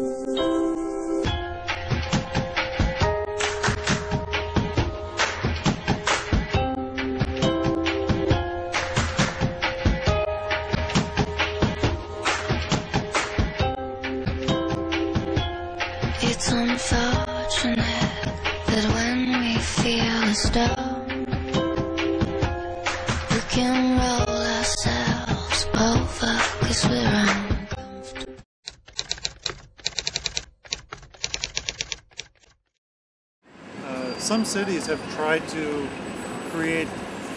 It's unfortunate that when we feel as though we can roll ourselves over 'cause we're uncomfortable. Some cities have tried to create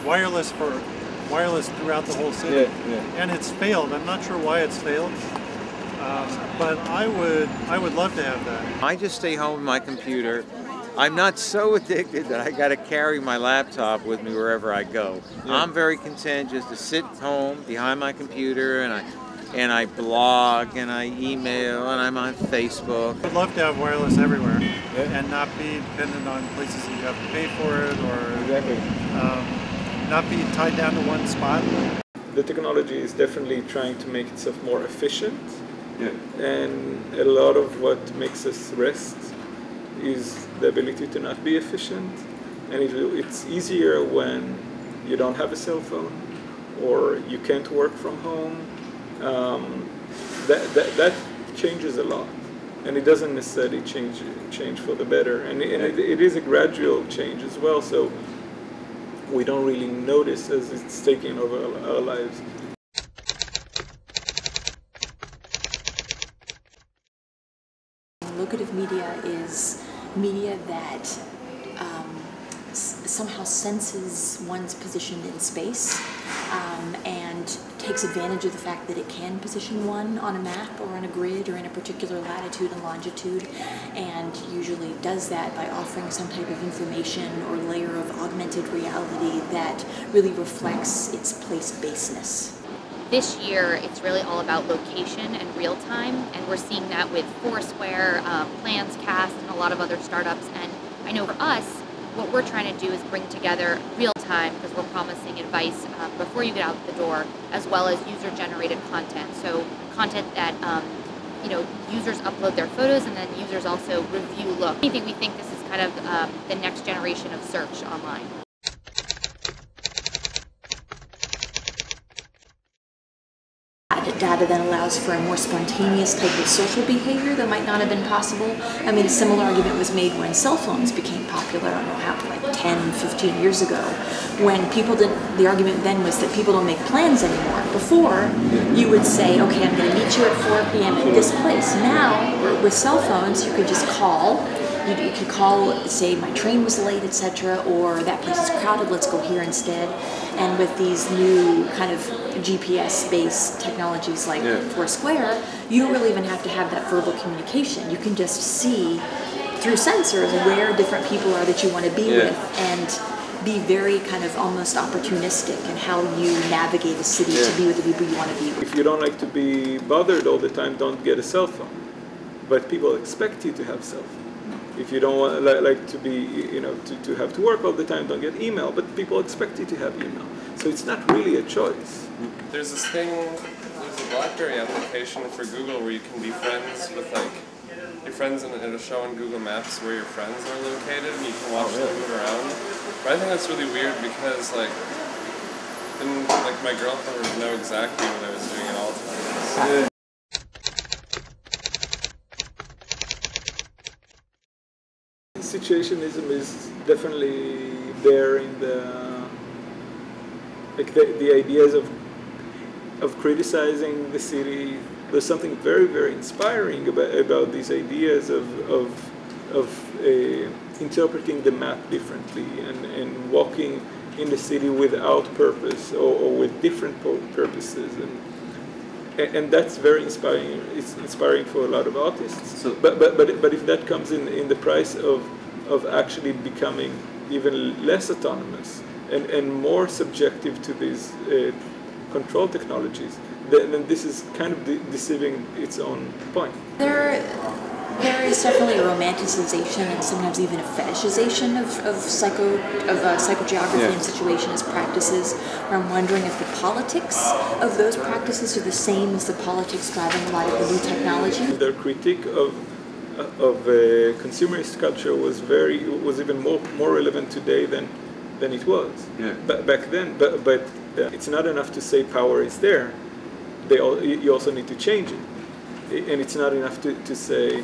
wireless throughout the whole city, and it's failed. I'm not sure why it's failed. But I would love to have that. I just stay home with my computer. I'm not so addicted that I got to carry my laptop with me wherever I go. I'm very content just to sit home behind my computer, and I blog and I email and I'm on Facebook. I'd love to have wireless everywhere and not be dependent on places that you have to pay for it, or not be tied down to one spot. The technology is definitely trying to make itself more efficient. And a lot of what makes us rest is the ability to not be efficient. And it's easier when you don't have a cell phone or you can't work from home. That changes a lot. And it doesn't necessarily change for the better. And it is a gradual change as well, so we don't really notice as it's taking over our lives. Locative media is media that somehow senses one's position in space and takes advantage of the fact that it can position one on a map or on a grid or in a particular latitude and longitude, and usually does that by offering some type of information or layer of augmented reality that really reflects its place-basedness. This year, it's really all about location and real time, and we're seeing that with Foursquare, PlansCast, and a lot of other startups. And I know for us, what we're trying to do is bring together real time, because we're promising advice before you get out the door, as well as user-generated content. So content that users upload their photos, and then users also review look. We think this is kind of the next generation of search online. Data then allows for a more spontaneous type of social behavior that might not have been possible. I mean, a similar argument was made when cell phones became popular, I don't know how, like 10, 15 years ago, when people didn't, the argument then was that people don't make plans anymore. Before, you would say, okay, I'm going to meet you at 4 p.m. at this place. Now, with cell phones, you could just call. You could call, say, my train was late, etc., or that place is crowded, let's go here instead. And with these new kind of GPS-based technologies like Foursquare, you don't really even have to have that verbal communication. You can just see through sensors where different people are that you want to be with, and be very kind of almost opportunistic in how you navigate a city to be with the people you want to be with. If you don't like to be bothered all the time, don't get a cell phone. But people expect you to have cell phone. If you don't want, like to be, to have to work all the time, don't get email. But people expect you to have email. So it's not really a choice. There's this thing, there's a BlackBerry application for Google where you can be friends with your friends, and it'll show on Google Maps where your friends are located, and you can watch them move around. But I think that's really weird because then my girlfriend would know exactly what I was doing at all times. Situationism is definitely there in the ideas of criticizing the city. There's something very, very inspiring about these ideas of interpreting the map differently and walking in the city without purpose or with different purposes, and that's very inspiring. It's inspiring for a lot of artists. So, but if that comes in the price of actually becoming even less autonomous and more subjective to these control technologies, then this is kind of deceiving its own point. There is definitely a romanticization and sometimes even a fetishization of psychogeography and situationist practices. I'm wondering if the politics of those practices are the same as the politics driving a lot of the new technology. Their critique of consumerist culture was even more relevant today than it was back then. But it's not enough to say power is there. You also need to change it. And it's not enough to say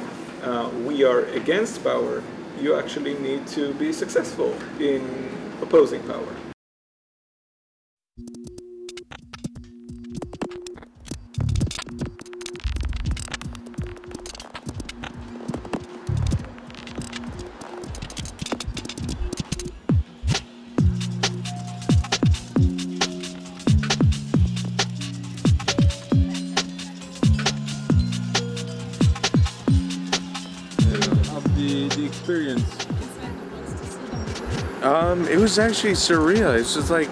we are against power. You actually need to be successful in opposing power. The experience? It was actually surreal. It's just like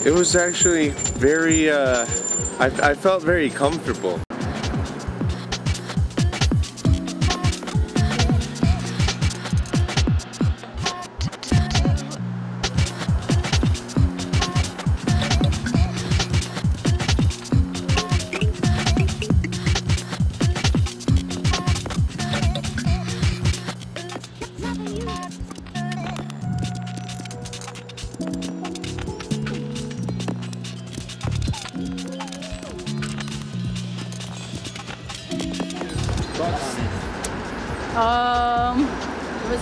it was actually very. I felt very comfortable.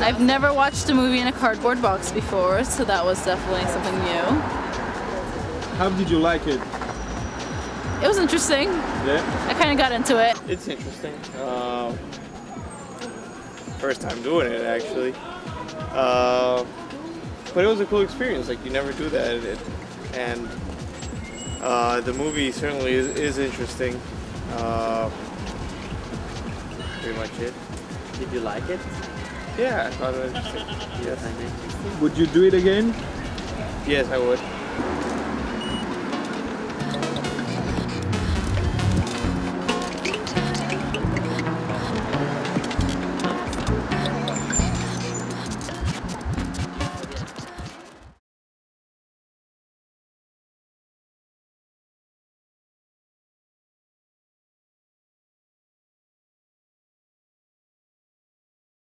I've never watched a movie in a cardboard box before, so that was definitely something new. How did you like it? It was interesting. Yeah? I kind of got into it. It's interesting. First time doing it, actually. But it was a cool experience. Like, you never do that. And the movie certainly is interesting. Pretty much it. Did you like it? Yeah, I thought it was interesting. Yes. Would you do it again? Yes, I would.